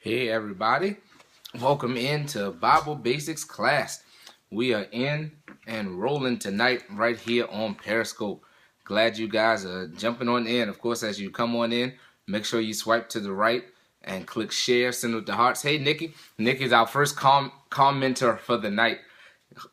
Hey everybody, welcome into Bible Basics class. We are in and rolling tonight right here on Periscope. Glad you guys are jumping on in. Of course, as you come on in, make sure you swipe to the right and click share, send with the hearts. Hey Nikki, Nikki's our first commenter for the night.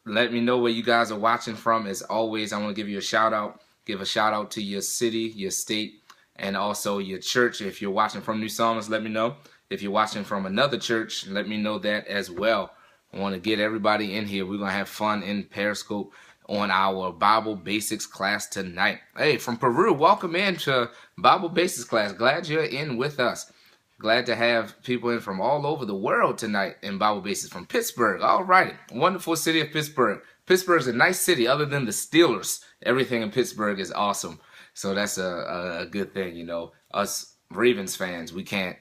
Let me know where you guys are watching from. As always, I want to give you a shout out. Give a shout out to your city, your state, and also your church. If you're watching from New Psalmist, let me know. If you're watching from another church, let me know that as well. I want to get everybody in here. We're going to have fun in Periscope on our Bible Basics class tonight. Hey, from Peru, welcome in to Bible Basics class. Glad you're in with us. Glad to have people in from all over the world tonight in Bible Basics from Pittsburgh. All righty. Wonderful city of Pittsburgh. Pittsburgh's a nice city other than the Steelers. Everything in Pittsburgh is awesome. So that's a good thing, you know. Us Ravens fans, we can't.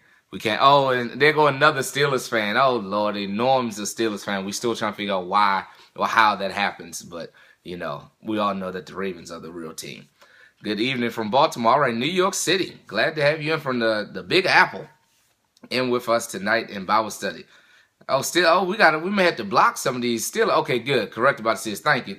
Oh, and there go another Steelers fan. Oh, Lordy. Norm's a Steelers fan. We still trying to figure out why or how that happens. But, you know, we all know that the Ravens are the real team. Good evening from Baltimore. All right, New York City. Glad to have you in from the Big Apple in with us tonight in Bible study. We may have to block some of these still. Okay, good. Correct about this. Thank you.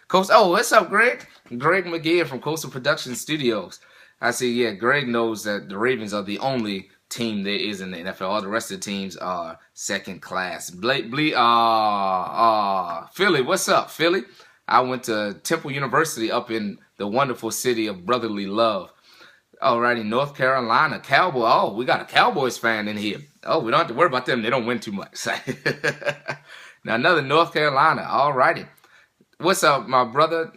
Coach, what's up, Greg? Greg McGee from Coastal Production Studios. I see, yeah, Greg knows that the Ravens are the only team there is in the NFL. All the rest of the teams are second class. Philly, what's up, Philly? I went to Temple University up in the wonderful city of brotherly love. Alrighty, North Carolina, Cowboy. Oh, we got a Cowboys fan in here. Oh, we don't have to worry about them. They don't win too much. Now, another North Carolina. Alrighty. What's up, my brother,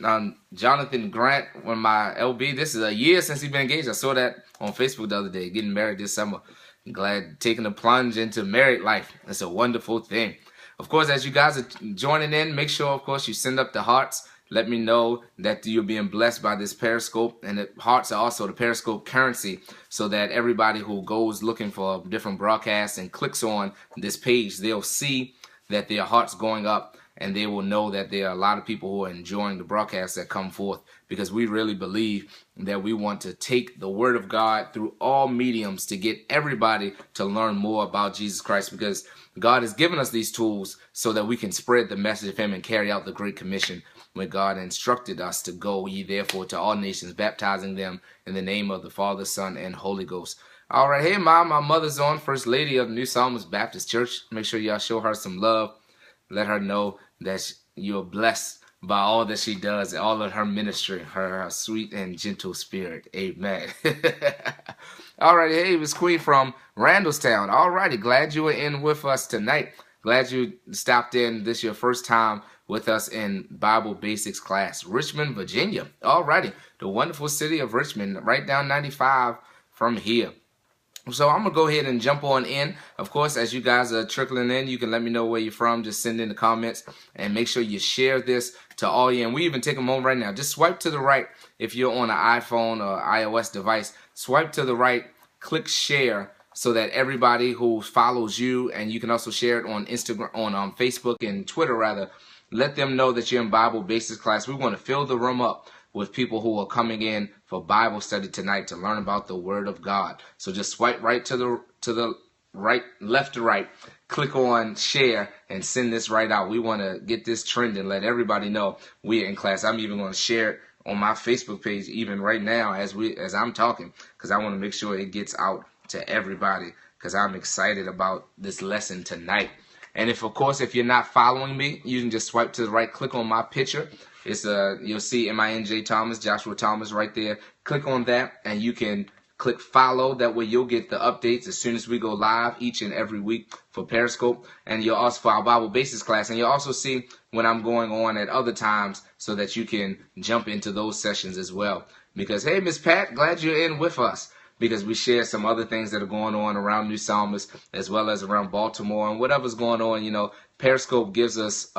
Jonathan Grant, one of my LB. This is a year since he's been engaged. I saw that on Facebook the other day, getting married this summer. I'm glad taking a plunge into married life. It's a wonderful thing. Of course, as you guys are joining in, make sure, of course, you send up the hearts. Let me know that you're being blessed by this Periscope. And the hearts are also the Periscope currency, so that everybody who goes looking for different broadcasts and clicks on this page, they'll see that their heart's going up. And they will know that there are a lot of people who are enjoying the broadcasts that come forth, because we really believe that we want to take the Word of God through all mediums to get everybody to learn more about Jesus Christ, because God has given us these tools so that we can spread the message of Him and carry out the Great Commission when God instructed us to go ye therefore to all nations, baptizing them in the name of the Father, Son, and Holy Ghost. All right, hey, Mom, my mother's on, First Lady of New Psalmist Baptist Church. Make sure y'all show her some love. Let her know that you're blessed by all that she does, all of her ministry, her sweet and gentle spirit. Amen. All right, hey, it was Queen from Randallstown. All righty, glad you were in with us tonight. Glad you stopped in. This is your first time with us in Bible Basics class. Richmond, Virginia. All righty, the wonderful city of Richmond, right down 95 from here. So I'm going to go ahead and jump on in. Of course, as you guys are trickling in, you can let me know where you're from. Just send in the comments and make sure you share this to all you. And we even take a moment right now. Just swipe to the right if you're on an iPhone or iOS device. Swipe to the right, click share, so that everybody who follows you, and you can also share it on Instagram, on Facebook and Twitter rather, let them know that you're in Bible Basics class. We want to fill the room up with people who are coming in for Bible study tonight to learn about the Word of God. So just swipe right to the right, left to right, click on share, and send this right out. We want to get this trending, let everybody know we're in class. I'm even going to share it on my Facebook page even right now as I'm talking, because I want to make sure it gets out to everybody, because I'm excited about this lesson tonight. And if you're not following me, you can just swipe to the right, click on my picture. It's you'll see MINJ Thomas, Joshua Thomas right there. Click on that and you can click follow. That way you'll get the updates as soon as we go live each and every week for Periscope. And you'll also for our Bible Basics class. And you'll also see when I'm going on at other times, so that you can jump into those sessions as well. Because, hey, Miss Pat, glad you're in with us, because we share some other things that are going on around New Psalmist as well as around Baltimore and whatever's going on. You know, Periscope gives us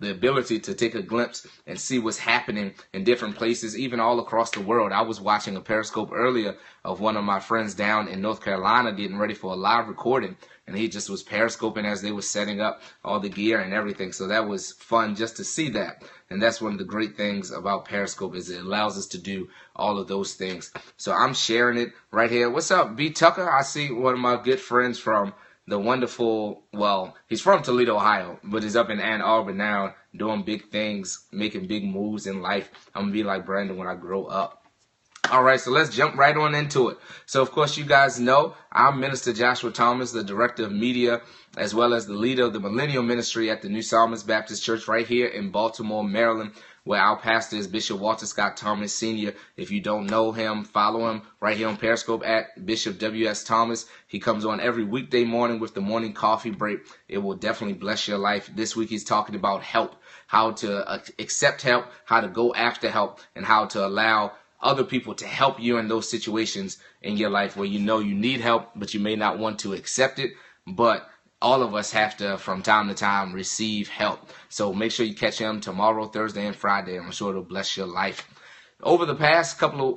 the ability to take a glimpse and see what's happening in different places, even all across the world. I was watching a Periscope earlier of one of my friends down in North Carolina getting ready for a live recording, and he just was Periscoping as they were setting up all the gear and everything. So that was fun just to see that. And that's one of the great things about Periscope, is it allows us to do all of those things. So I'm sharing it right here. What's up, B. Tucker? I see one of my good friends from the wonderful, well, he's from Toledo, Ohio, but he's up in Ann Arbor now doing big things, making big moves in life. I'm going to be like Brandon when I grow up. All right, so let's jump right on into it. So, of course, you guys know I'm Minister Joshua Thomas, the Director of Media, as well as the leader of the Millennial Ministry at the New Psalmist Baptist Church right here in Baltimore, Maryland, where our pastor is Bishop Walter Scott Thomas Sr. If you don't know him, follow him right here on Periscope at Bishop W.S. Thomas. He comes on every weekday morning with the morning coffee break. It will definitely bless your life. This week he's talking about help, how to accept help, how to go after help, and how to allow other people to help you in those situations in your life where you know you need help, but you may not want to accept it. But all of us have to, from time to time, receive help. So make sure you catch him tomorrow, Thursday, and Friday. I'm sure it'll bless your life. Over the past couple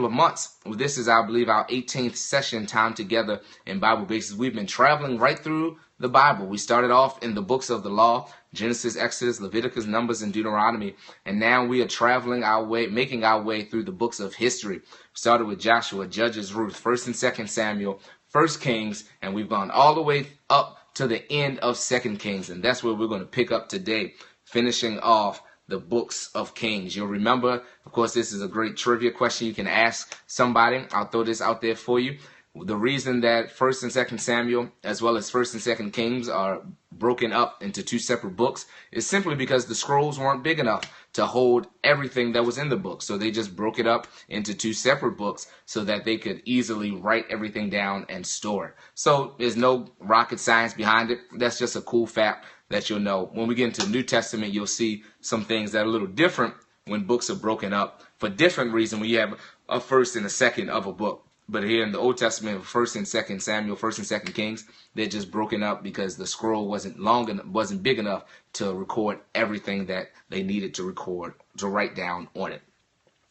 of months, this is, I believe, our 18th session time together in Bible Basics. We've been traveling right through the Bible. We started off in the books of the law, Genesis, Exodus, Leviticus, Numbers, and Deuteronomy. And now we are traveling our way, making our way through the books of history. We started with Joshua, Judges, Ruth, 1st and 2nd Samuel, 1st Kings, and we've gone all the way up to the end of 2nd Kings. And that's where we're going to pick up today, finishing off the books of Kings. You'll remember, of course, this is a great trivia question you can ask somebody. I'll throw this out there for you. The reason that 1st and 2nd Samuel, as well as 1st and 2nd Kings, are broken up into two separate books is simply because the scrolls weren't big enough to hold everything that was in the book. So they just broke it up into two separate books so that they could easily write everything down and store it. So there's no rocket science behind it. That's just a cool fact that you'll know. When we get into the New Testament, you'll see some things that are a little different when books are broken up for different reasons when you have a first and a second of a book. But here in the Old Testament, 1st and 2nd Samuel, 1st and 2nd Kings, they're just broken up because the scroll wasn't big enough to record everything that they needed to record, to write down on it.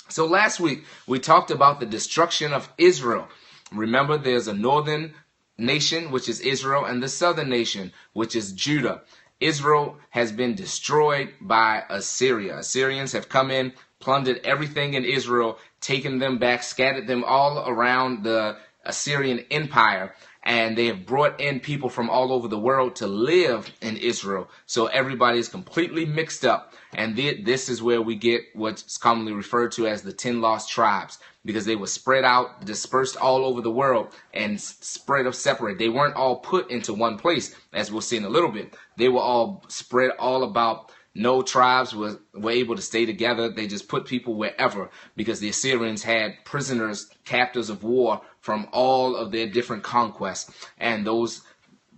So last week, we talked about the destruction of Israel. Remember, there's a northern nation, which is Israel, and the southern nation, which is Judah. Israel has been destroyed by Assyria. Assyrians have come in, plundered everything in Israel, taken them back, scattered them all around the Assyrian Empire, and they have brought in people from all over the world to live in Israel. So everybody is completely mixed up, and this is where we get what's commonly referred to as the 10 lost tribes, because they were spread out, dispersed all over the world, and separate. They weren't all put into one place, as we'll see in a little bit. They were all spread all about. No tribes were able to stay together. They just put people wherever because the Assyrians had prisoners, captives of war from all of their different conquests. And those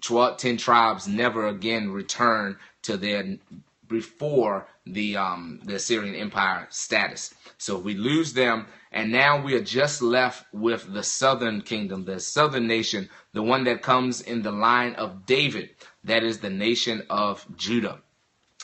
10 tribes never again returned to their before the Assyrian Empire status. So we lose them, and now we are just left with the southern kingdom, the southern nation, the one that comes in the line of David. That is the nation of Judah.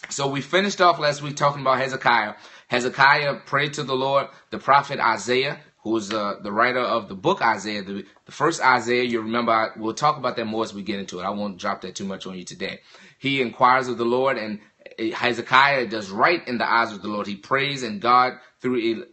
So we finished off last week talking about Hezekiah. Hezekiah prayed to the Lord. The prophet Isaiah, who is the writer of the book Isaiah, the first Isaiah, you remember, we'll talk about that more as we get into it. I won't drop that too much on you today. He inquires of the Lord, and Hezekiah does right in the eyes of the Lord. He prays, and God, through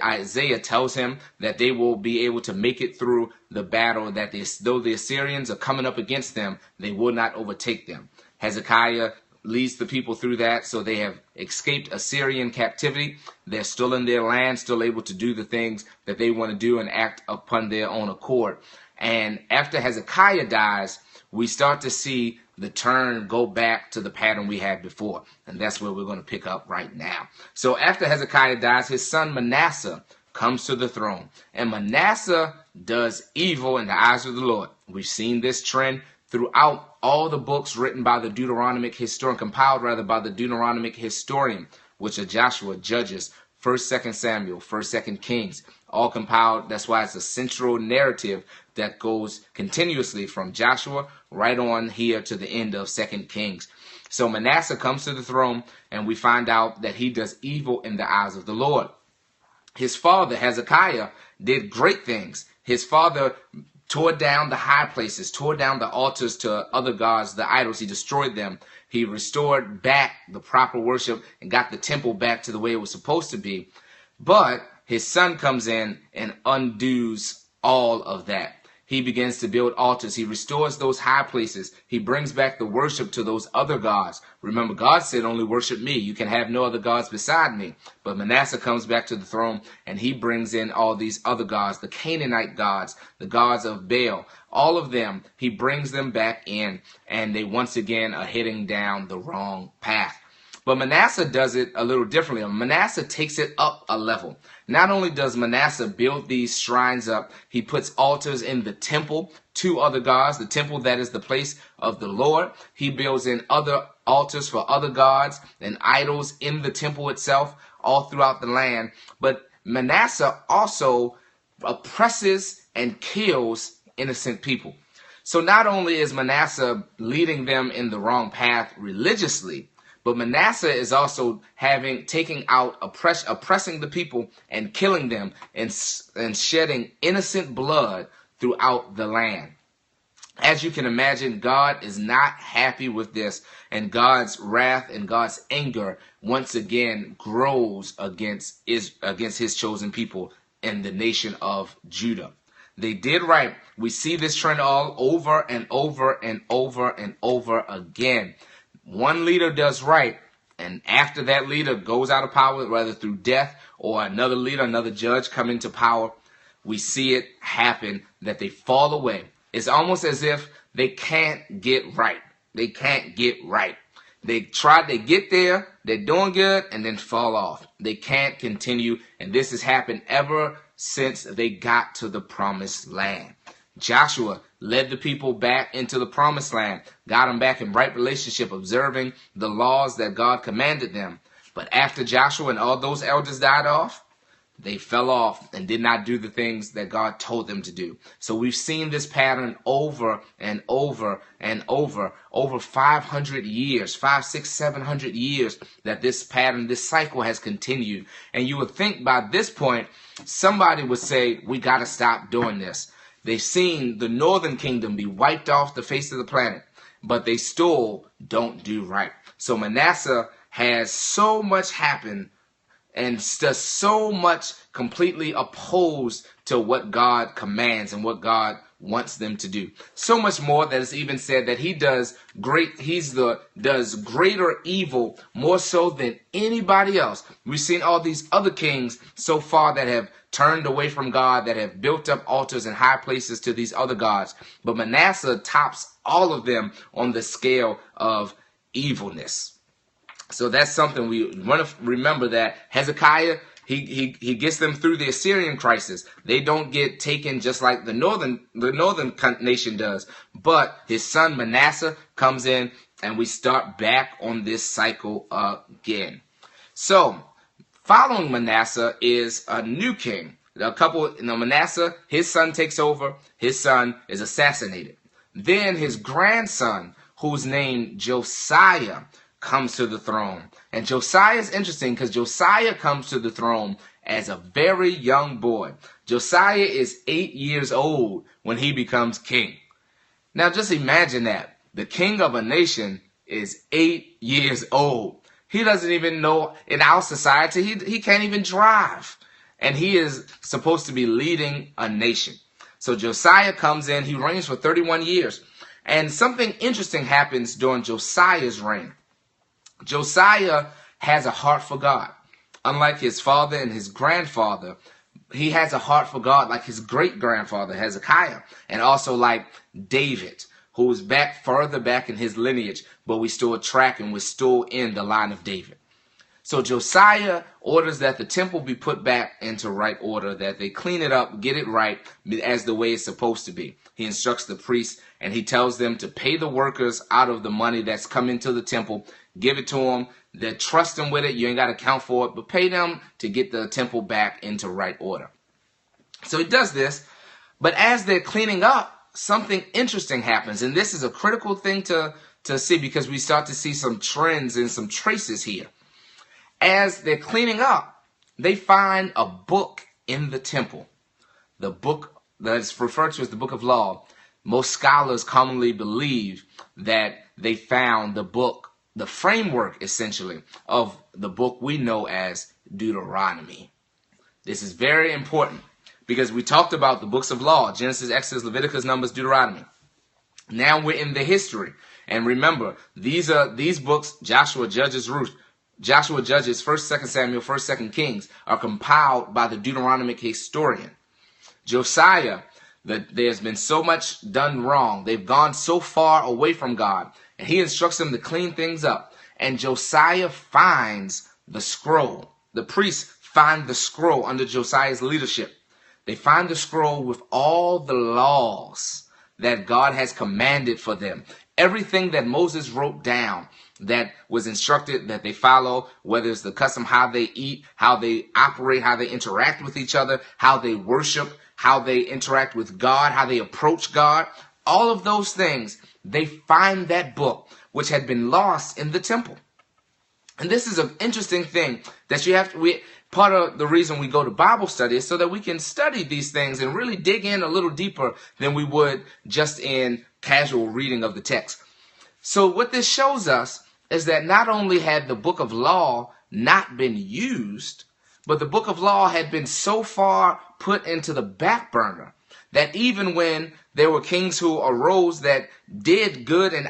Isaiah, tells him that they will be able to make it through the battle, that though the Assyrians are coming up against them, they will not overtake them. Hezekiah leads the people through that, so they have escaped Assyrian captivity. They're still in their land, still able to do the things that they want to do and act upon their own accord. And after Hezekiah dies, we start to see the turn go back to the pattern we had before. And that's where we're going to pick up right now. So after Hezekiah dies, his son Manasseh comes to the throne. And Manasseh does evil in the eyes of the Lord. We've seen this trend throughout all the books written by the Deuteronomic historian, compiled rather by the Deuteronomic historian, which are Joshua, Judges, 1st, 2nd Samuel, 1st, 2nd Kings, all compiled. That's why it's a central narrative that goes continuously from Joshua right on here to the end of 2nd Kings. So Manasseh comes to the throne, and we find out that he does evil in the eyes of the Lord. His father, Hezekiah, did great things. His father tore down the high places, tore down the altars to other gods, the idols. He destroyed them. He restored back the proper worship and got the temple back to the way it was supposed to be. But his son comes in and undoes all of that. he begins to build altars. He restores those high places. He brings back the worship to those other gods. Remember, God said, only worship me. You can have no other gods beside me. But Manasseh comes back to the throne, and he brings in all these other gods, the Canaanite gods, the gods of Baal. All of them, he brings them back in, and they once again are heading down the wrong path. But Manasseh does it a little differently. Manasseh takes it up a level. Not only does Manasseh build these shrines up, he puts altars in the temple to other gods, the temple that is the place of the Lord. He builds in other altars for other gods and idols in the temple itself, all throughout the land. But Manasseh also oppresses and kills innocent people. So not only is Manasseh leading them in the wrong path religiously, but Manasseh is also taking out, oppressing the people and killing them and shedding innocent blood throughout the land. As you can imagine, God is not happy with this, and God's wrath and God's anger once again grows against his chosen people in the nation of Judah. They did right. We see this trend all over and over and over and over again. One leader does right, and after that leader goes out of power, whether through death or another leader, another judge come into power, we see it happen that they fall away. It's almost as if they can't get right. They can't get right. They get there, they're doing good, and then fall off. They can't continue, and this has happened ever since they got to the promised land. Joshua led the people back into the promised land, got them back in right relationship, observing the laws that God commanded them. But after Joshua and all those elders died off, they fell off and did not do the things that God told them to do. So we've seen this pattern over and over and over 500 years, 700 years that this pattern, this cycle has continued. And you would think by this point, somebody would say, we got to stop doing this. They've seen the northern kingdom be wiped off the face of the planet, but they still don't do right. So Manasseh has so much happen and does so much completely opposed to what God commands and what God wants them to do. So much more that it's even said that he does greater evil more so than anybody else. We've seen all these other kings so far that have turned away from God, that have built up altars and high places to these other gods. But Manasseh tops all of them on the scale of evilness. So that's something we want to remember, that Hezekiah, he gets them through the Assyrian crisis. They don't get taken just like the northern nation does. But his son Manasseh comes in, and we start back on this cycle again. So following Manasseh is a new king. Manasseh, his son takes over. His son is assassinated. Then his grandson, who's named Josiah, comes to the throne. And Josiah is interesting because Josiah comes to the throne as a very young boy. Josiah is 8 years old when he becomes king. Now just imagine that. The king of a nation is 8 years old. He doesn't even know, in our society, he can't even drive. And he is supposed to be leading a nation. So Josiah comes in, he reigns for 31 years. And something interesting happens during Josiah's reign. Josiah has a heart for God. Unlike his father and his grandfather, he has a heart for God like his great-grandfather Hezekiah, and also like David, who is further back in his lineage, but we still track and we're still in the line of David. So Josiah orders that the temple be put back into right order, that they clean it up, get it right as the way it's supposed to be. He instructs the priests, and he tells them to pay the workers out of the money that's come into the temple. Give it to them. They trust them with it. You ain't got to account for it, but pay them to get the temple back into right order. So he does this, but as they're cleaning up, something interesting happens. And this is a critical thing to see, because we start to see some trends and some traces here. As they're cleaning up, they find a book in the temple. The book that is referred to as the Book of Law. Most scholars commonly believe that they found the book, the framework essentially of the book we know as Deuteronomy. This is very important because we talked about the books of law, Genesis, Exodus, Leviticus, Numbers, Deuteronomy. Now we're in the history. And remember, these books, Joshua, Judges, Ruth, Joshua, Judges, 1st, 2nd Samuel, 1st, 2nd Kings, are compiled by the Deuteronomic historian. Josiah, there's been so much done wrong. They've gone so far away from God. And he instructs them to clean things up. And Josiah finds the scroll. The priests find the scroll under Josiah's leadership. They find the scroll with all the laws that God has commanded for them. Everything that Moses wrote down that was instructed that they follow, whether it's the custom, how they eat, how they operate, how they interact with each other, how they worship, how they interact with God, how they approach God, all of those things, they find that book which had been lost in the temple. And this is an interesting thing that part of the reason we go to Bible study is so that we can study these things and really dig in a little deeper than we would just in casual reading of the text. So what this shows us is that not only had the book of law not been used, but the book of law had been so far put into the back burner that even when there were kings who arose that did good and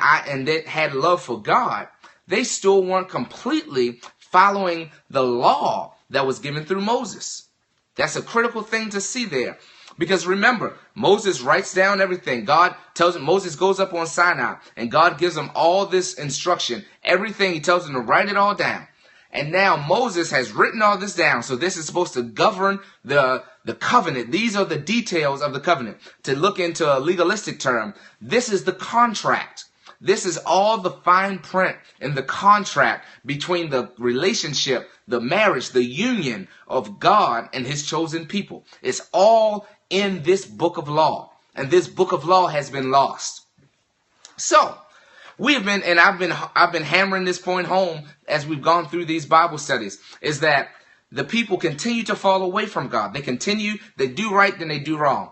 that had love for God, they still weren't completely following the law that was given through Moses. That's a critical thing to see there. Because remember, Moses writes down everything. God tells him, Moses goes up on Sinai, and God gives him all this instruction. Everything, he tells him to write it all down. And now Moses has written all this down. So this is supposed to govern the covenant. These are the details of the covenant. To look into a legalistic term, this is the contract. This is all the fine print in the contract between the relationship, the marriage, the union of God and his chosen people. It's all in this book of law. And this book of law has been lost. So, I've been hammering this point home as we've gone through these Bible studies, is that the people continue to fall away from God. They do right, then they do wrong.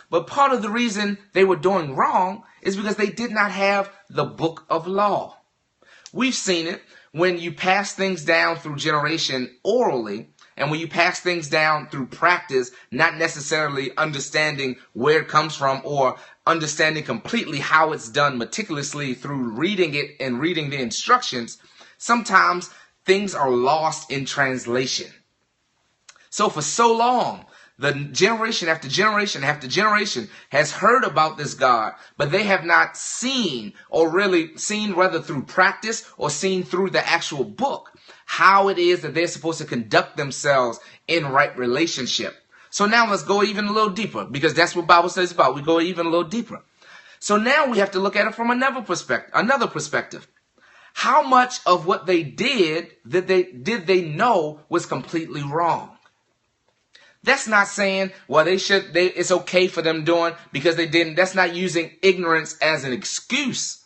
But part of the reason they were doing wrong is because they did not have the book of law. We've seen it when you pass things down through generation orally, and when you pass things down through practice, not necessarily understanding where it comes from or understanding completely how it's done meticulously through reading it and reading the instructions, sometimes things are lost in translation. So for so long, the generation after generation after generation has heard about this God, but they have not seen, or really seen whether through practice or seen through the actual book, how it is that they're supposed to conduct themselves in right relationship. So now let's go even a little deeper, because that's what Bible study is about. We go even a little deeper. So now we have to look at it from another perspective. How much of what they did they know was completely wrong? That's not saying, well, it's okay for them doing because they didn't. That's not using ignorance as an excuse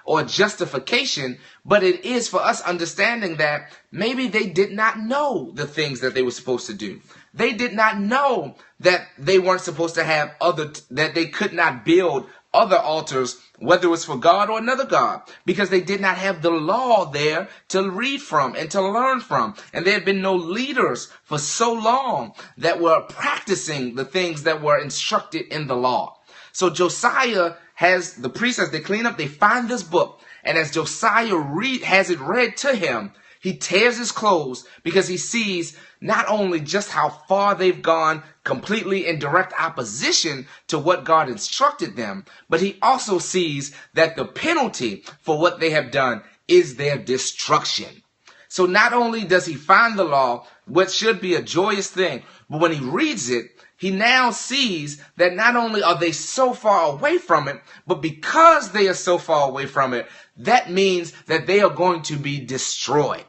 or justification, but it is for us understanding that maybe they did not know the things that they were supposed to do. They did not know that they weren't supposed to have that they could not build other altars, whether it was for God or another God, because they did not have the law there to read from and to learn from. And there had been no leaders for so long that were practicing the things that were instructed in the law. So Josiah has the priests, as they clean up, they find this book. And as Josiah has it read to him, he tears his clothes because he sees not only just how far they've gone completely in direct opposition to what God instructed them, but he also sees that the penalty for what they have done is their destruction. So not only does he find the law, what should be a joyous thing, but when he reads it, he now sees that not only are they so far away from it, but because they are so far away from it, that means that they are going to be destroyed.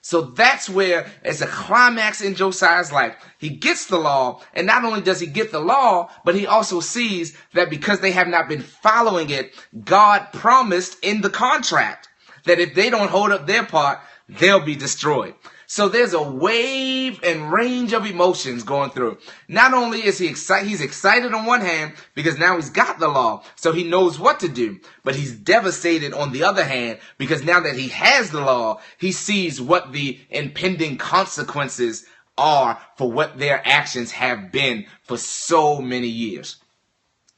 So that's where it's a climax in Josiah's life. He gets the law, and not only does he get the law, but he also sees that because they have not been following it, God promised in the contract that if they don't hold up their part, they'll be destroyed. So there's a wave and range of emotions going through. Not only is he's excited on one hand because now he's got the law, so he knows what to do, but he's devastated on the other hand because now that he has the law, he sees what the impending consequences are for what their actions have been for so many years.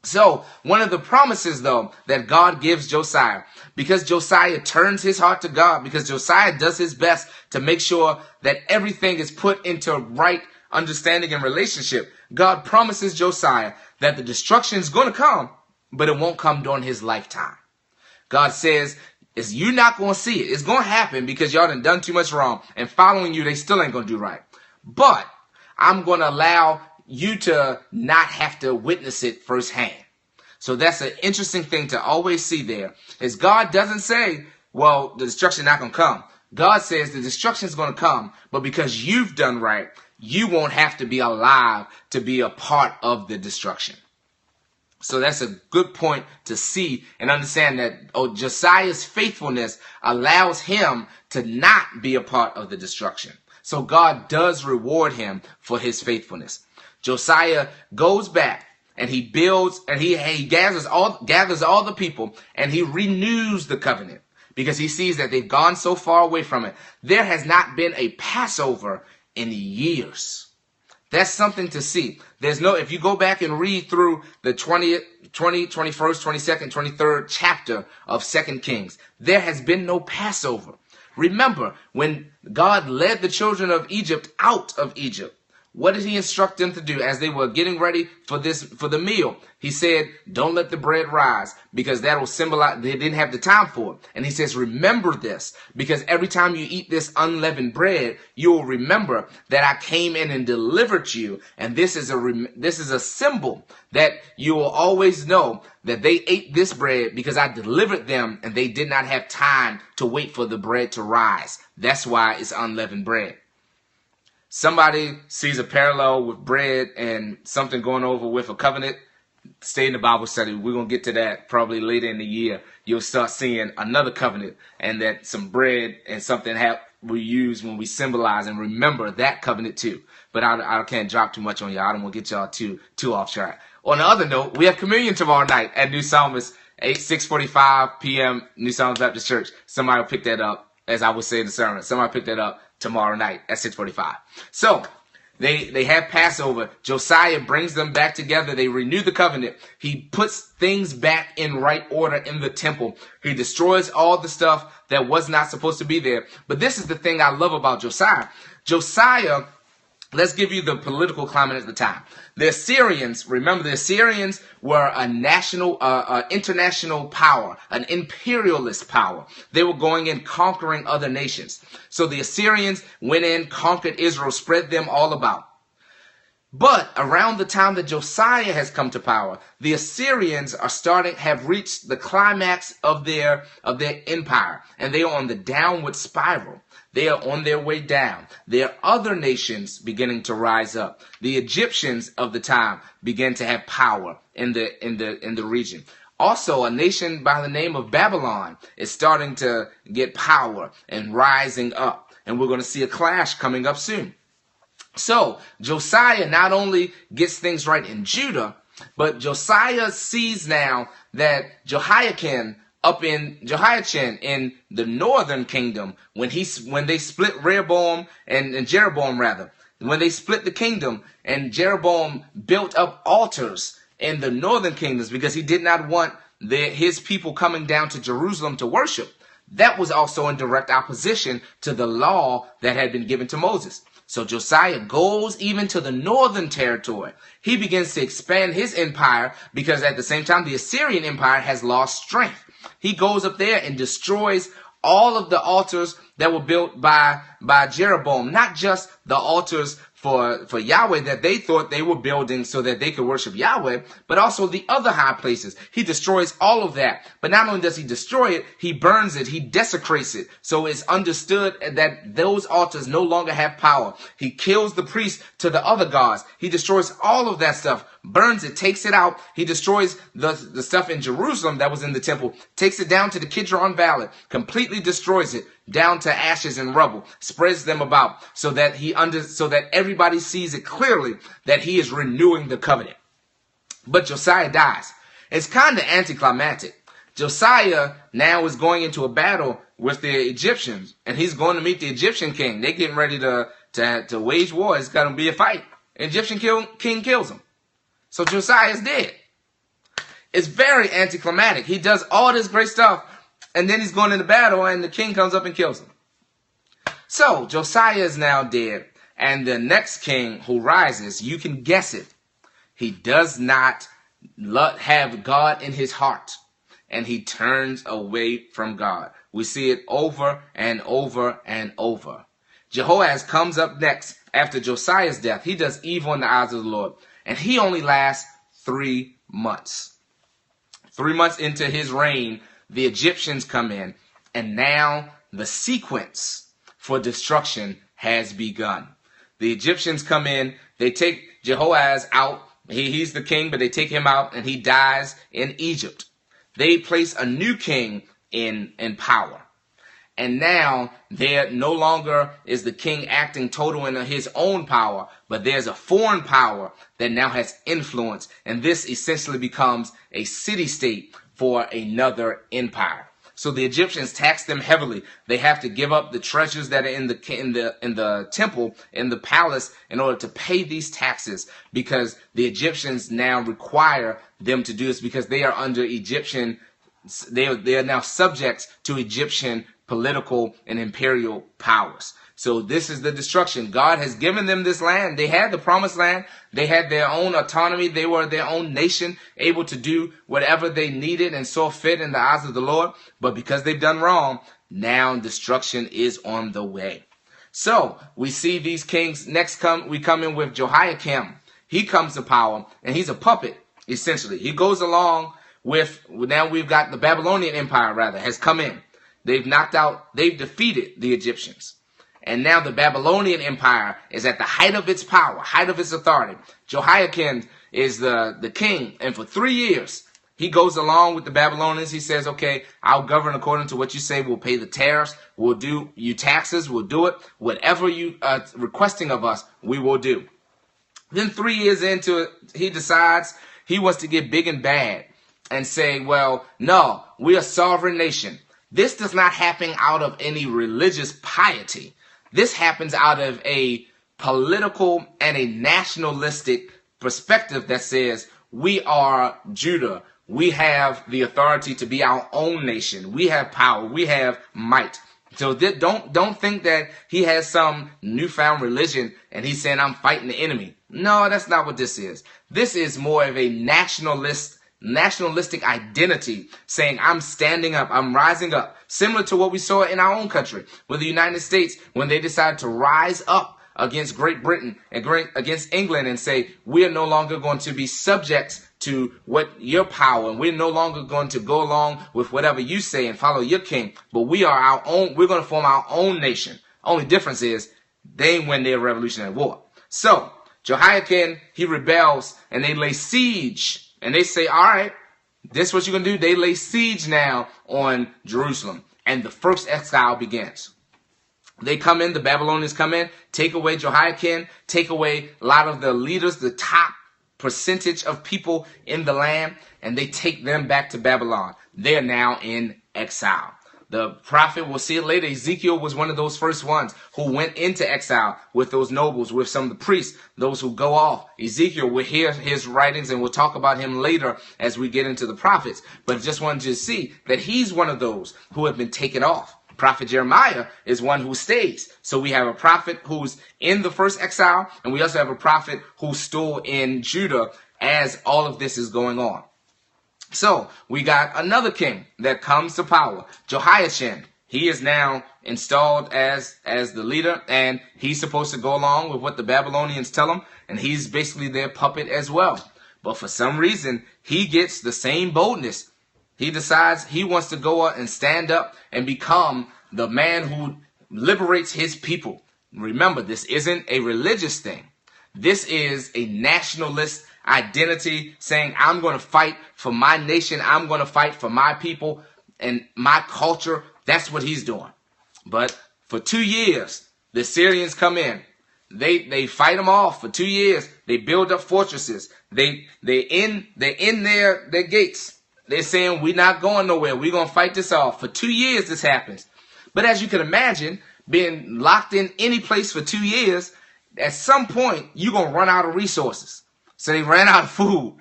So one of the promises, though, that God gives Josiah, because Josiah turns his heart to God, because Josiah does his best to make sure that everything is put into right understanding and relationship, God promises Josiah that the destruction is going to come, but it won't come during his lifetime. God says, you're not going to see it. It's going to happen because y'all done too much wrong, and following you, they still ain't going to do right. But I'm going to allow you to not have to witness it firsthand. So that's an interesting thing to always see there, is God doesn't say, well, the destruction not going to come. God says the destruction is going to come, but because you've done right, you won't have to be alive to be a part of the destruction. So that's a good point to see and understand that Josiah's faithfulness allows him to not be a part of the destruction. So God does reward him for his faithfulness. Josiah goes back and he builds and he gathers all the people, and he renews the covenant because he sees that they've gone so far away from it. There has not been a Passover in years. That's something to see. If you go back and read through the 20th, 21st, 22nd, 23rd chapter of 2 Kings, there has been no Passover. Remember, when God led the children of Egypt out of Egypt, what did he instruct them to do as they were getting ready for the meal? He said, don't let the bread rise, because that will symbolize they didn't have the time for it. And he says, remember this, because every time you eat this unleavened bread, you will remember that I came in and delivered you. And this is a symbol that you will always know that they ate this bread because I delivered them, and they did not have time to wait for the bread to rise. That's why it's unleavened bread. Somebody sees a parallel with bread and something going over with a covenant, stay in the Bible study. We're going to get to that probably later in the year. You'll start seeing another covenant, and that some bread and something we use when we symbolize and remember that covenant too. But I can't drop too much on y'all. I don't want to get y'all too off track. On the other note, we have communion tomorrow night at New Psalmist, 6:45 p.m. New Psalmist Baptist Church. Somebody will pick that up, as I would say in the sermon. Somebody pick that up tomorrow night at 6:45. So they have Passover. Josiah brings them back together. They renew the covenant. He puts things back in right order in the temple. He destroys all the stuff that was not supposed to be there. But this is the thing I love about Josiah. Josiah, let's give you the political climate at the time. The Assyrians, remember, the Assyrians were a international power, an imperialist power. They were going in conquering other nations. So the Assyrians went in, conquered Israel, spread them all about. But around the time that Josiah has come to power, the Assyrians have reached the climax of their empire, and they are on the downward spiral. They are on their way down. There are other nations beginning to rise up. The Egyptians of the time begin to have power in the region. Also, a nation by the name of Babylon is starting to get power and rising up. And we're going to see a clash coming up soon. So Josiah not only gets things right in Judah, but Josiah sees now that Jehoiachin in the northern kingdom, when they split Rehoboam and Jeroboam, rather, when they split the kingdom, and Jeroboam built up altars in the northern kingdoms because he did not want his people coming down to Jerusalem to worship. That was also in direct opposition to the law that had been given to Moses. So Josiah goes even to the northern territory. He begins to expand his empire because at the same time the Assyrian empire has lost strength. He goes up there and destroys all of the altars that were built by Jeroboam, not just the altars for Yahweh that they thought they were building so that they could worship Yahweh, but also the other high places. He destroys all of that. But not only does he destroy it, he burns it, he desecrates it. So it's understood that those altars no longer have power. He kills the priests to the other gods. He destroys all of that stuff, burns it, takes it out. He destroys the stuff in Jerusalem that was in the temple, takes it down to the Kidron Valley, completely destroys it, down to ashes and rubble, spreads them about so that everybody sees it clearly that he is renewing the covenant. But Josiah dies. It's kind of anticlimactic. Josiah now is going into a battle with the Egyptians, and he's going to meet the Egyptian king. They're getting ready to to wage war. It's going to be a fight. Egyptian king kills him. So Josiah is dead. It's very anticlimactic. He does all this great stuff, and then he's going into battle, and the king comes up and kills him. So Josiah is now dead, and the next king who rises, you can guess it. He does not have God in his heart, and he turns away from God. We see it over and over and over. Jehoahaz comes up next after Josiah's death. He does evil in the eyes of the Lord, and he only lasts 3 months. 3 months into his reign, the Egyptians come in, and now the sequence for destruction has begun. The Egyptians come in, they take Jehoahaz out. He's the king, but they take him out, and he dies in Egypt. They place a new king in power. And now there no longer is the king acting total in his own power, but there's a foreign power that now has influence. And this essentially becomes a city-state for another empire. So the Egyptians tax them heavily. They have to give up the treasures that are in the temple, in the palace, in order to pay these taxes, because the Egyptians now require them to do this because they are under Egyptian. They are now subjects to Egyptian political and imperial powers. So this is the destruction. God has given them this land. They had the promised land. They had their own autonomy. They were their own nation, able to do whatever they needed and saw fit in the eyes of the Lord. But because they've done wrong, now destruction is on the way. So we see these kings next we come in with Jehoiakim. He comes to power, and he's a puppet, essentially. He goes along with, now we've got the Babylonian Empire, has come in. They've defeated the Egyptians. And now the Babylonian Empire is at the height of its power, height of its authority. Jehoiakim is the king. And for 3 years, he goes along with the Babylonians. He says, okay, I'll govern according to what you say. We'll pay the tariffs. We'll do you taxes. We'll do it. Whatever you are requesting of us, we will do. Then 3 years into it, he decides he wants to get big and bad and say, well, no, we're a sovereign nation. This does not happen out of any religious piety. This happens out of a political and a nationalistic perspective that says we are Judah. We have the authority to be our own nation. We have power. We have might. So don't think that he has some newfound religion and he's saying I'm fighting the enemy. No, that's not what this is. This is more of a nationalistic identity, saying I'm standing up, I'm rising up, similar to what we saw in our own country with the United States when they decided to rise up against Great Britain and against England and say we are no longer going to be subject to what your power, and we're no longer going to go along with whatever you say and follow your king, but we are our own. We're going to form our own nation. Only difference is they win their Revolutionary War. So Jehoiakim, he rebels, and they lay siege. And they say, all right, this is what you're going to do. They lay siege now on Jerusalem. And the first exile begins. They come in, the Babylonians come in, take away Jehoiakim, take away a lot of the leaders, the top percentage of people in the land, and they take them back to Babylon. They are now in exile. The prophet, we'll see it later, Ezekiel was one of those first ones who went into exile with those nobles, with some of the priests, those who go off. Ezekiel, we'll hear his writings and we'll talk about him later as we get into the prophets. But just wanted you to see that he's one of those who have been taken off. Prophet Jeremiah is one who stays. So we have a prophet who's in the first exile, and we also have a prophet who's still in Judah as all of this is going on. So we got another king that comes to power, Jehoiachin. He is now installed as the leader, and he's supposed to go along with what the Babylonians tell him, and he's basically their puppet as well. But for some reason, he gets the same boldness. He decides he wants to go out and stand up and become the man who liberates his people. Remember, this isn't a religious thing. This is a nationalist identity, saying I'm going to fight for my nation. I'm going to fight for my people and my culture. That's what he's doing. But for 2 years, the Syrians come in. They fight them off for 2 years. They build up fortresses. They're in their gates. They're saying we're not going nowhere. We're going to fight this off. For 2 years this happens. But as you can imagine, being locked in any place for 2 years, at some point, you're going to run out of resources. So they ran out of food.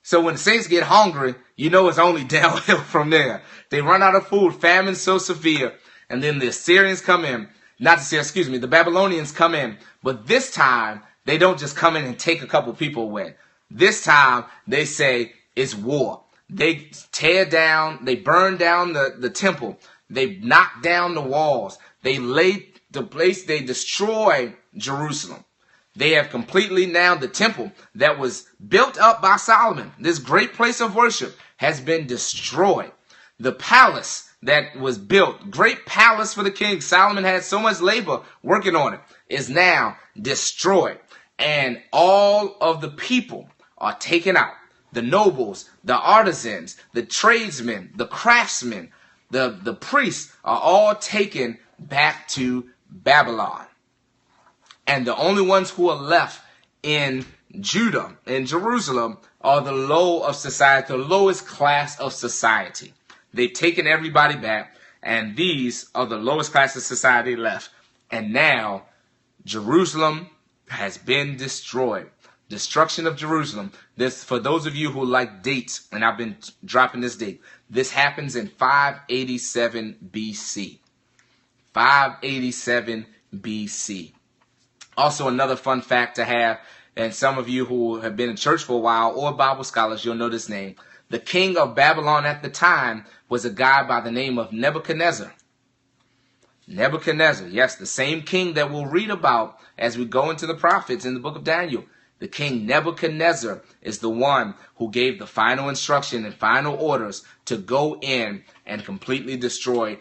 So when the saints get hungry, you know it's only downhill from there. They run out of food, famine so severe, and then the Assyrians come in. The Babylonians come in. But this time, they don't just come in and take a couple people away. This time, they say it's war. They tear down, they burn down the temple. They knock down the walls. They destroy Jerusalem. They have completely now, the temple that was built up by Solomon, this great place of worship, has been destroyed. The palace that was built, great palace for the king, Solomon had so much labor working on it, is now destroyed. And all of the people are taken out. The nobles, the artisans, the tradesmen, the craftsmen, the priests are all taken back to Babylon. And the only ones who are left in Judah, in Jerusalem, are the low of society, the lowest class of society. They've taken everybody back, and these are the lowest class of society left. And now, Jerusalem has been destroyed. Destruction of Jerusalem. This, for those of you who like dates, and I've been dropping this date, this happens in 587 BC. 587 BC. Also, another fun fact to have, and some of you who have been in church for a while or Bible scholars, you'll know this name. The king of Babylon at the time was a guy by the name of Nebuchadnezzar. Nebuchadnezzar, yes, the same king that we'll read about as we go into the prophets in the book of Daniel. The king Nebuchadnezzar is the one who gave the final instruction and final orders to go in and completely destroy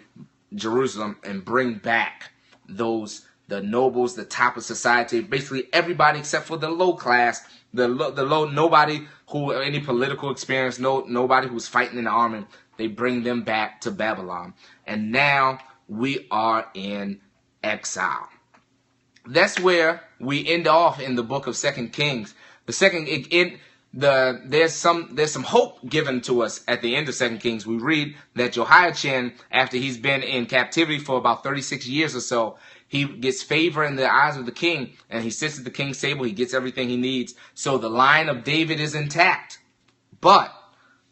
Jerusalem and bring back the nobles, the top of society, basically everybody except for the low class, the low, nobody who any political experience, nobody who's fighting in the army. They bring them back to Babylon, and now we are in exile. That's where we end off in the book of 2 Kings. There's some hope given to us at the end of 2 Kings. We read that Jehoiachin, after he's been in captivity for about 36 years or so, he gets favor in the eyes of the king, and he sits at the king's table. He gets everything he needs. So the line of David is intact, but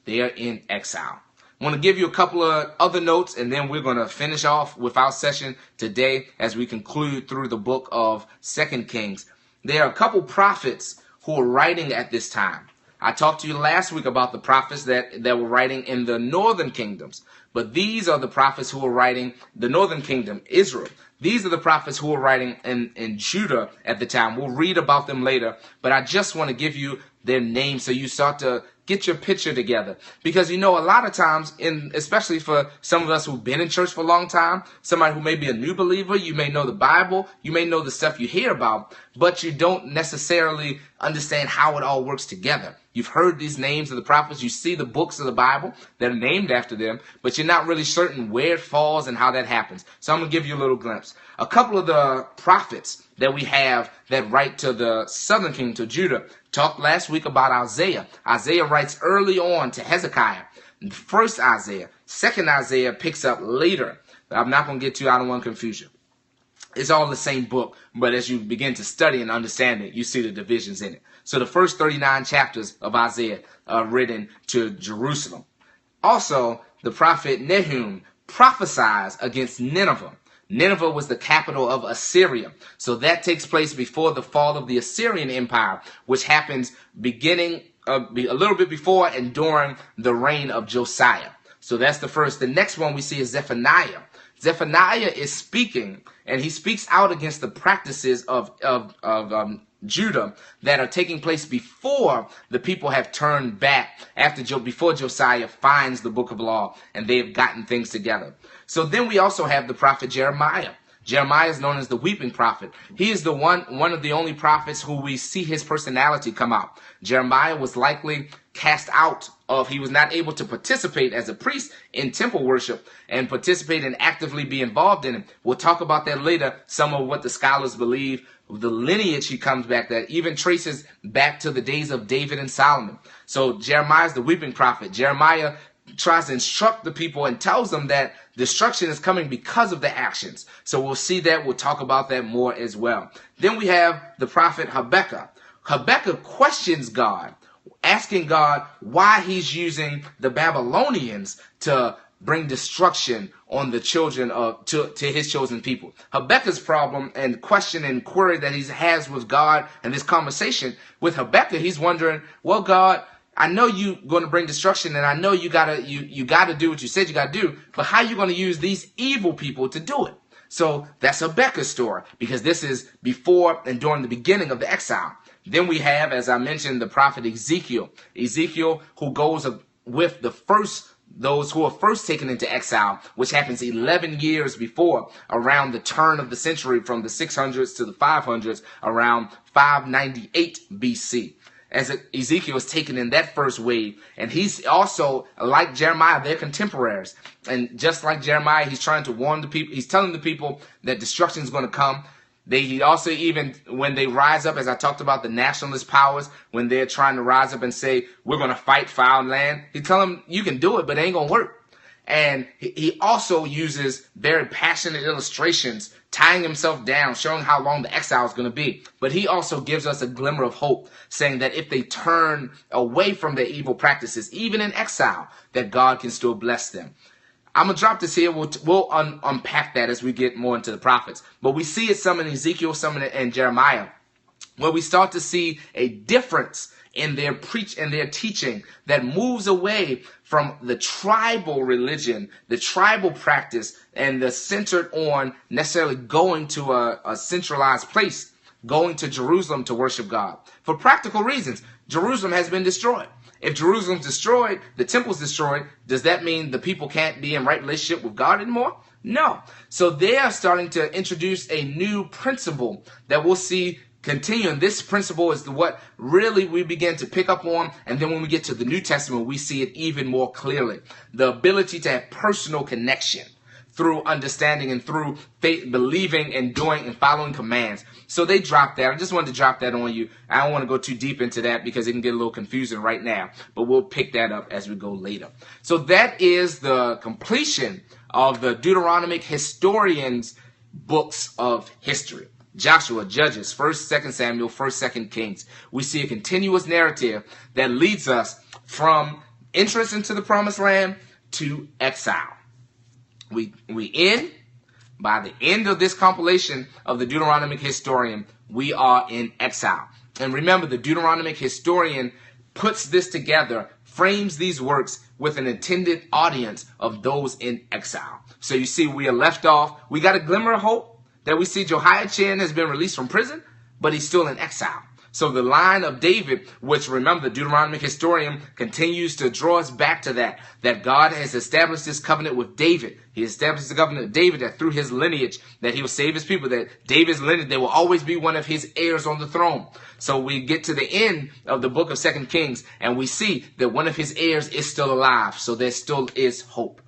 they are in exile. I want to give you a couple of other notes, and then we're going to finish off with our session today as we conclude through the book of 2 Kings. There are a couple prophets who are writing at this time. I talked to you last week about the prophets that were writing in the northern kingdoms, but these are the prophets who are writing the northern kingdom, Israel. These are the prophets who were writing in Judah at the time. We'll read about them later, but I just want to give you their names so you start to get your picture together. Because, a lot of times, especially for some of us who've been in church for a long time, somebody who may be a new believer, you may know the Bible, you may know the stuff you hear about, but you don't necessarily understand how it all works together. You've heard these names of the prophets, you see the books of the Bible that are named after them, but you're not really certain where it falls and how that happens. So I'm going to give you a little glimpse. A couple of the prophets that we have that write to the southern kingdom, to Judah, talked last week about Isaiah. Isaiah writes early on to Hezekiah. First Isaiah. Second Isaiah picks up later. I'm not going to get too, I don't want confusion. It's all the same book, but as you begin to study and understand it, you see the divisions in it. So the first 39 chapters of Isaiah are written to Jerusalem. Also, the prophet Nahum prophesies against Nineveh. Nineveh was the capital of Assyria. So that takes place before the fall of the Assyrian Empire, which happens beginning a little bit before and during the reign of Josiah. So that's the first. The next one we see is Zephaniah. Zephaniah is speaking, and he speaks out against the practices of Judah that are taking place before the people have turned back before Josiah finds the book of law and they have gotten things together. So then we also have the prophet Jeremiah. Jeremiah is known as the weeping prophet. He is one of the only prophets who we see his personality come out. Jeremiah was likely cast out he was not able to participate as a priest in temple worship and participate and actively be involved in it. We'll talk about that later, some of what the scholars believe, the lineage he comes back that even traces back to the days of David and Solomon. So Jeremiah is the weeping prophet. Jeremiah tries to instruct the people and tells them that destruction is coming because of the actions. So we'll see that. We'll talk about that more as well. Then we have the prophet Habakkuk. Habakkuk questions God, asking God why he's using the Babylonians to bring destruction on the children to his chosen people. Habakkuk's problem and question and query that he has with God and this conversation with Habakkuk, he's wondering, well, God, I know you're going to bring destruction, and I know you gotta do what you said you gotta do, but how are you going to use these evil people to do it? So that's Habakkuk's story, because this is before and during the beginning of the exile. Then we have, as I mentioned, the prophet Ezekiel. Ezekiel, who goes with those who are first taken into exile, which happens 11 years before, around the turn of the century, from the 600s to the 500s, around 598 BC. As Ezekiel is taken in that first wave, and he's also, like Jeremiah, they're contemporaries. And just like Jeremiah, he's trying to warn the people, he's telling the people that destruction is going to come. He also, even when they rise up, as I talked about the nationalist powers, when they're trying to rise up and say, we're going to fight for our land, he tells them, you can do it, but it ain't going to work. And he also uses very passionate illustrations, tying himself down, showing how long the exile is going to be. But he also gives us a glimmer of hope, saying that if they turn away from their evil practices, even in exile, that God can still bless them. I'm going to drop this here. We'll unpack that as we get more into the prophets. But we see it some in Ezekiel, some in Jeremiah, where we start to see a difference in their teaching that moves away from the tribal religion, the tribal practice, and the centered on necessarily going to a centralized place, going to Jerusalem to worship God. For practical reasons, Jerusalem has been destroyed. If Jerusalem's destroyed, the temple's destroyed, does that mean the people can't be in right relationship with God anymore? No. So they are starting to introduce a new principle that we'll see continue. And this principle is what really we begin to pick up on. And then when we get to the New Testament, we see it even more clearly. The ability to have personal connection through understanding and through faith, believing and doing and following commands. So they dropped that. I just wanted to drop that on you. I don't want to go too deep into that because it can get a little confusing right now, but we'll pick that up as we go later. So that is the completion of the Deuteronomic historians' books of history. Joshua, Judges, 1st, 2nd Samuel, 1st, 2nd Kings. We see a continuous narrative that leads us from entrance into the promised land to exile. We end, by the end of this compilation of the Deuteronomic historian, we are in exile. And remember, the Deuteronomic historian puts this together, frames these works with an intended audience of those in exile. So you see, we are left off. We got a glimmer of hope that we see Jehoiachin has been released from prison, but he's still in exile. So the line of David, which remember the Deuteronomic historian continues to draw us back to that God has established this covenant with David. He established the covenant with David that through his lineage that he will save his people, that David's lineage, there will always be one of his heirs on the throne. So we get to the end of the book of 2nd Kings and we see that one of his heirs is still alive. So there still is hope.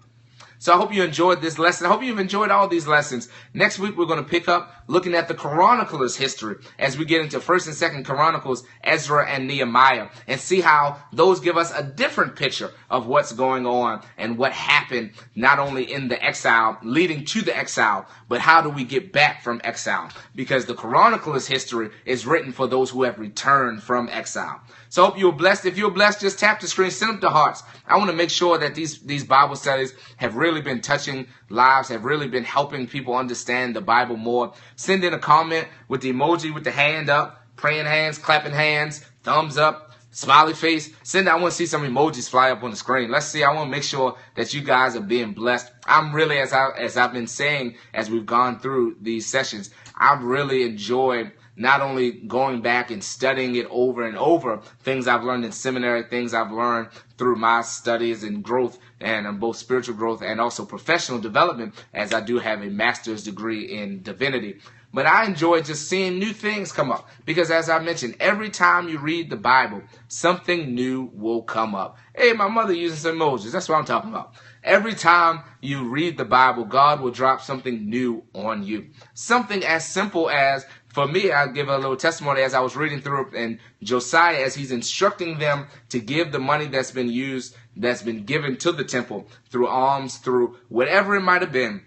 So I hope you enjoyed this lesson. I hope you've enjoyed all these lessons. Next week, we're going to pick up looking at the chroniclers' history as we get into 1st and 2nd Chronicles, Ezra and Nehemiah, and see how those give us a different picture of what's going on and what happened not only in the exile, leading to the exile, but how do we get back from exile? Because the chroniclers' history is written for those who have returned from exile. So I hope you're blessed. If you're blessed, just tap the screen, send them to hearts. I want to make sure that these Bible studies have really been touching lives, have really been helping people understand the Bible more. Send in a comment with the emoji with the hand up, praying hands, clapping hands, thumbs up, smiley face. I want to see some emojis fly up on the screen. Let's see. I want to make sure that you guys are being blessed. I'm really, as I've been saying as we've gone through these sessions, I've really enjoyed not only going back and studying it over and over, things I've learned in seminary, things I've learned through my studies and growth, and both spiritual growth and also professional development, as I do have a master's degree in divinity. But I enjoy just seeing new things come up because, as I mentioned, every time you read the Bible, something new will come up. Hey, my mother using some emojis. That's what I'm talking about. Every time you read the Bible, God will drop something new on you. Something as simple as, for me, I'll give a little testimony as I was reading through it, and Josiah, as he's instructing them to give the money that's been used that's been given to the temple through alms, through whatever it might have been,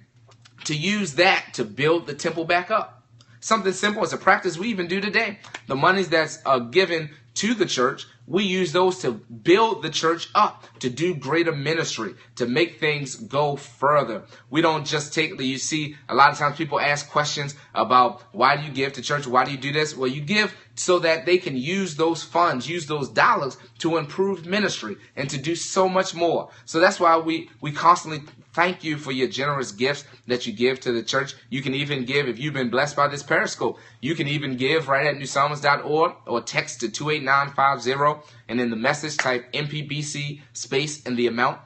to use that to build the temple back up. Something simple. It's a practice we even do today. The monies that's given to the church, we use those to build the church up, to do greater ministry, to make things go further. We don't just take you see, a lot of times people ask questions about, why do you give to church? Why do you do this? Well, you give so that they can use those funds, use those dollars to improve ministry and to do so much more. So that's why we constantly thank you for your generous gifts that you give to the church. You can even give, if you've been blessed by this Periscope, you can even give right at newpsalmist.org or text to 28950 and in the message type MPBC space and the amount.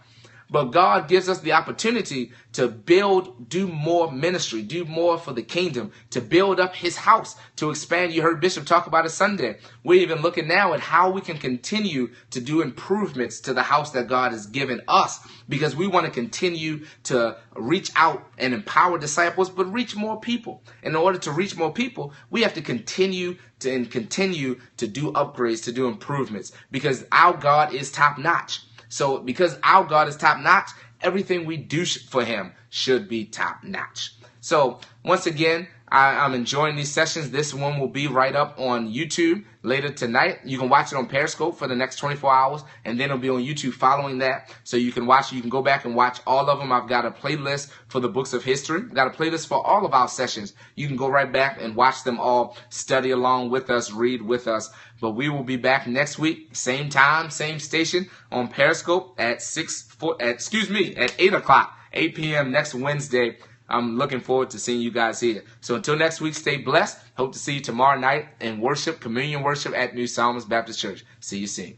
But God gives us the opportunity to do more ministry, do more for the kingdom, to build up his house, to expand. You heard Bishop talk about it Sunday. We're even looking now at how we can continue to do improvements to the house that God has given us, because we want to continue to reach out and empower disciples, but reach more people. In order to reach more people, we have to continue to do upgrades, to do improvements, because our God is top notch. So because our God is top notch, everything we do for him should be top notch. So once again, I'm enjoying these sessions. This one will be right up on YouTube later tonight. You can watch it on Periscope for the next 24 hours, and then it'll be on YouTube following that. So you can go back and watch all of them. I've got a playlist for the books of history. I've got a playlist for all of our sessions. You can go right back and watch them all, study along with us, read with us. But we will be back next week, same time, same station on Periscope at 8 o'clock, 8 p.m. next Wednesday. I'm looking forward to seeing you guys here. So until next week, stay blessed. Hope to see you tomorrow night in worship, communion worship at New Psalmist Baptist Church. See you soon.